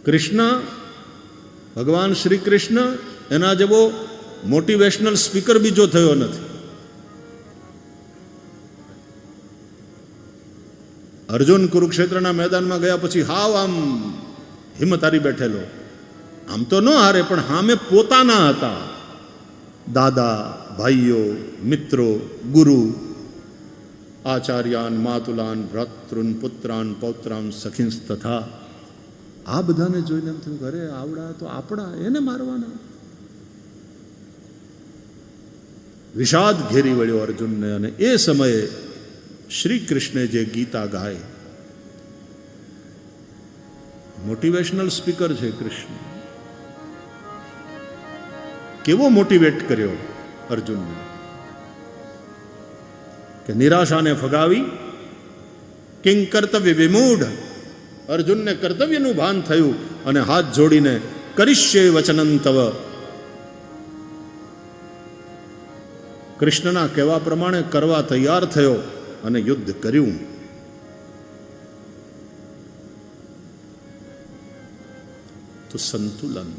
કૃષ્ણ, ભગવાન શ્રી કૃષ્ણ એના જેવો મોટિવેશનલ સ્પીકર બીજો થયો નથી. અર્જુન કુરુક્ષેત્રના મેદાનમાં ગયા પછી હાવ આમ હિંમત હારી બેઠેલો. આમ તો ન હારે, પણ હામે પોતાના હતા. દાદા, ભાઈઓ, મિત્રો, ગુરુ, આચાર્યાન, માતુલાન, ભ્રાતૃન, પુત્રાન, પૌત્રાન, સખીંસ તથા. આ બધાને જોઈને એમ થયું, ઘરે આવડા તો આપણા, એને મારવાના. વિષાદ ઘેરી વળ્યો અર્જુનને. અને એ સમયે શ્રી કૃષ્ણે જે ગીતા ગાય, મોટિવેશનલ સ્પીકર છે કૃષ્ણ. કેવો મોટિવેટ કર્યો અર્જુનને કે નિરાશાને ફગાવી કિંગ કર્તવ્ય વિમૂઢ. અર્જુનને કર્તવ્યનું ભાન થયું અને હાથ જોડીને કરિષ્યે વચનં તવ, કૃષ્ણના કહેવા પ્રમાણે કરવા તૈયાર થયો અને યુદ્ધ કર્યું. તો સંતુલન.